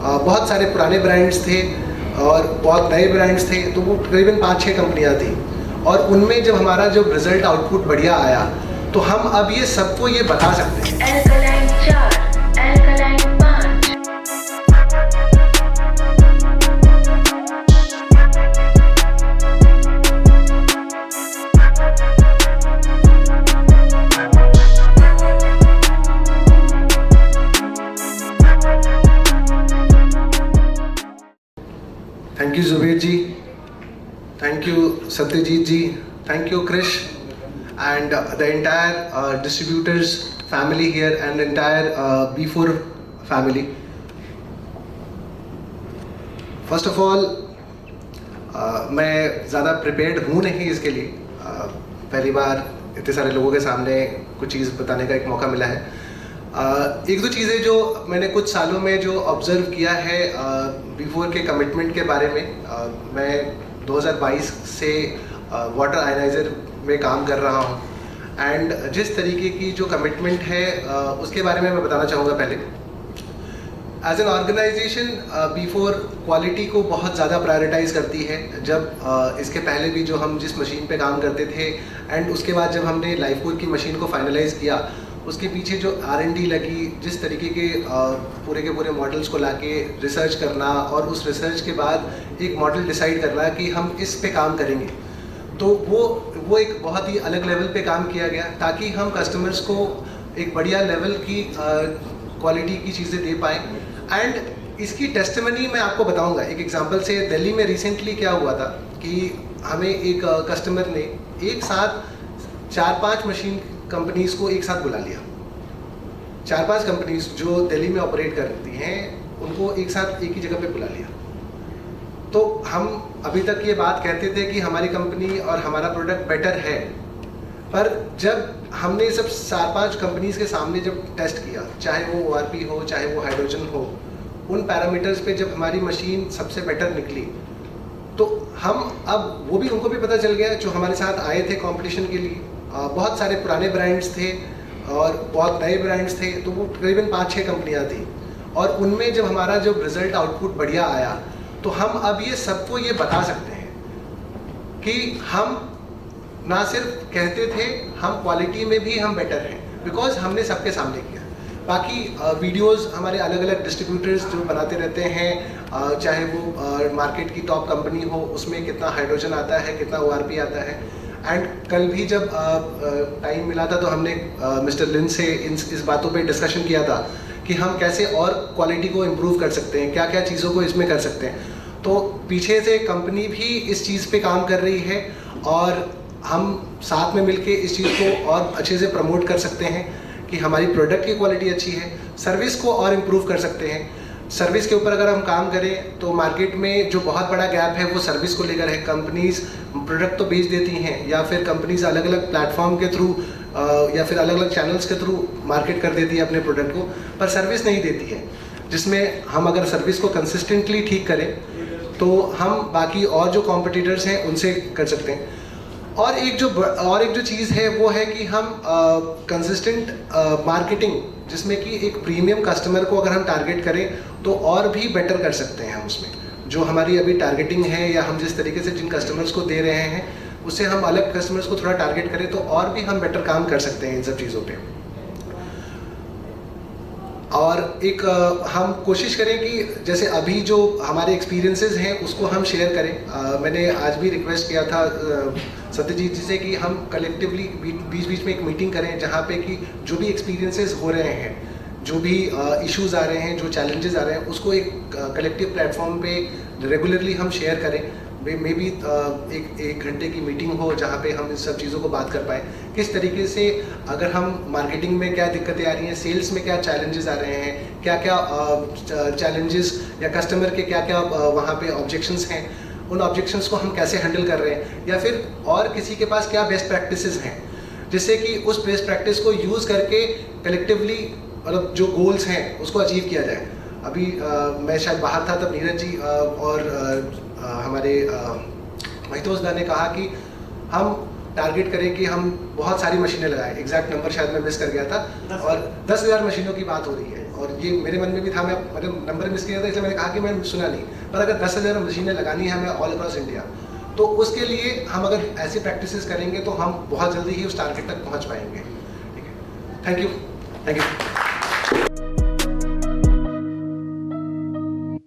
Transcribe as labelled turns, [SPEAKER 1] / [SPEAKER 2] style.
[SPEAKER 1] बहुत सारे पुराने ब्रांड्स थे और बहुत नए ब्रांड्स थे, तो वो तकरीबन 5-6 कंपनियां थी। और उनमें जब हमारा जो रिजल्ट आउटपुट बढ़िया आया तो हम अब ये सबको ये बता सकते हैं।
[SPEAKER 2] Alkaline 4, alkaline 5।
[SPEAKER 1] Thank you Zubair ji, thank you Satyajit ji, thank you Krish and the entire distributors family here and entire B4 family. First of all, मैं ज़्यादा prepared हूँ नहीं इसके लिए। पहली बार इतने सारे लोगों के सामने कुछ चीज़ बताने का एक मौका मिला है। एक दो चीज़ें जो मैंने कुछ सालों में जो ऑब्ज़र्व किया है B4 के कमिटमेंट के बारे में, मैं 2022 से वाटर आयनाइज़र में काम कर रहा हूँ एंड जिस तरीके की जो कमिटमेंट है उसके बारे में मैं बताना चाहूँगा। पहले as an organisation B4 quality को बहुत ज़्यादा प्रायोरिटाइज़ करती है। जब इसके पहले भी जो हम जिस मशीन पे काम करते थे एंड उसके बाद जब हमने लाइफपुर की मशीन को फाइनलाइज़ किया, उसके पीछे जो R&D लगी, जिस तरीके के पूरे के पूरे मॉडल्स को लाके रिसर्च करना और उस रिसर्च के बाद एक मॉडल डिसाइड करना कि हम इस पे काम करेंगे, तो वो एक बहुत ही अलग लेवल पे काम किया गया ताकि हम कस्टमर्स को एक बढ़िया लेवल की क्वालिटी की चीज़ें दे पाएँ। एंड इसकी टेस्टिमनी मैं आपको बताऊंगा एक एग्जांपल से। दिल्ली में रिसेंटली क्या हुआ था कि हमें एक कस्टमर ने एक साथ 4-5 मशीन कंपनीज को एक साथ बुला लिया। 4-5 कंपनीज जो दिल्ली में ऑपरेट करती हैं उनको एक साथ एक ही जगह पे बुला लिया। तो हम अभी तक ये बात कहते थे कि हमारी कंपनी और हमारा प्रोडक्ट बेटर है, पर जब हमने सब 4-5 कंपनीज के सामने जब टेस्ट किया, चाहे वो ORP हो चाहे वो हाइड्रोजन हो, उन पैरामीटर्स पे जब हमारी मशीन सबसे बेटर निकली, तो हम अब वो भी उनको भी पता चल गया जो हमारे साथ आए थे कंपटीशन के लिए। बहुत सारे पुराने ब्रांड्स थे और बहुत नए ब्रांड्स थे, तो वो तकरीबन 5-6 कंपनियां थी। और उनमें जब हमारा जो रिजल्ट आउटपुट बढ़िया आया तो हम अब ये सबको ये बता सकते हैं कि हम ना सिर्फ कहते थे, हम क्वालिटी में भी हम बेटर हैं, बिकॉज हमने सबके सामने किया। बाकी वीडियोस हमारे अलग अलग डिस्ट्रीब्यूटर्स जो बनाते रहते हैं, चाहे वो मार्केट की टॉप कंपनी हो, उसमें कितना हाइड्रोजन आता है, कितना ORP आता है। एंड कल भी जब टाइम मिला था तो हमने मिस्टर लिन से इस बातों पे डिस्कशन किया था कि हम कैसे और क्वालिटी को इम्प्रूव कर सकते हैं, क्या क्या चीज़ों को इसमें कर सकते हैं। तो पीछे से कंपनी भी इस चीज़ पे काम कर रही है और हम साथ में मिलके इस चीज़ को और अच्छे से प्रमोट कर सकते हैं कि हमारी प्रोडक्ट की क्वालिटी अच्छी है, सर्विस को और इम्प्रूव कर सकते हैं। सर्विस के ऊपर अगर हम काम करें तो मार्केट में जो बहुत बड़ा गैप है वो सर्विस को लेकर है। कंपनीज प्रोडक्ट तो बेच देती हैं या फिर कंपनीज अलग अलग प्लेटफॉर्म के थ्रू या फिर अलग अलग चैनल्स के थ्रू मार्केट कर देती है अपने प्रोडक्ट को, पर सर्विस नहीं देती है। जिसमें हम अगर सर्विस को कंसिस्टेंटली ठीक करें तो हम बाकी और जो कॉम्पिटिटर्स हैं उनसे कर सकते हैं। और एक जो चीज़ है वो है कि हम कंसिस्टेंट मार्केटिंग, जिसमें कि एक प्रीमियम कस्टमर को अगर हम टारगेट करें तो और भी बेटर कर सकते हैं हम उसमें। जो हमारी अभी टारगेटिंग है या हम जिस तरीके से जिन कस्टमर्स को दे रहे हैं उससे हम अलग कस्टमर्स को थोड़ा टारगेट करें तो और भी हम बेटर काम कर सकते हैं इन सब चीज़ों पे। और एक हम कोशिश करें कि जैसे अभी जो हमारे एक्सपीरियंसेस हैं उसको हम शेयर करें। मैंने आज भी रिक्वेस्ट किया था सत्यजीत जी से कि हम कलेक्टिवली बीच बीच में एक मीटिंग करें जहाँ पे कि जो भी एक्सपीरियंसेस हो रहे हैं, जो भी इश्यूज़ आ रहे हैं, जो चैलेंजेस आ रहे हैं, उसको एक कलेक्टिव प्लेटफॉर्म पे रेगुलरली हम शेयर करें। मे बी एक घंटे की मीटिंग हो जहाँ पे हम इन सब चीज़ों को बात कर पाएँ, किस तरीके से अगर हम मार्केटिंग में क्या दिक्कतें आ रही हैं, सेल्स में क्या चैलेंजेस आ रहे हैं, क्या क्या चैलेंजेस या कस्टमर के क्या क्या वहाँ पे ऑब्जेक्शंस हैं, उन ऑब्जेक्शंस को हम कैसे हैंडल कर रहे हैं, या फिर और किसी के पास क्या बेस्ट प्रैक्टिसेस हैं, जिससे कि उस बेस्ट प्रैक्टिस को यूज़ करके कलेक्टिवली मतलब जो गोल्स हैं उसको अचीव किया जाए। अभी मैं शायद बाहर था तब नीरज जी और हमारे महितोषदा ने कहा कि हम टारगेट करें कि हम बहुत सारी मशीनें लगाएं। एग्जैक्ट नंबर शायद मैं मिस कर गया था, और 10,000 मशीनों की बात हो रही है। और ये मेरे मन में भी था, मैं मतलब नंबर मिस किया था इसलिए मैंने कहा कि मैं सुना नहीं, पर अगर 10,000 मशीनें लगानी है हमें ऑल अक्रॉस इंडिया, तो उसके लिए हम अगर ऐसी प्रैक्टिसेस करेंगे तो हम बहुत जल्दी ही उस टारगेट तक पहुंच पाएंगे। ठीक है, थैंक यू।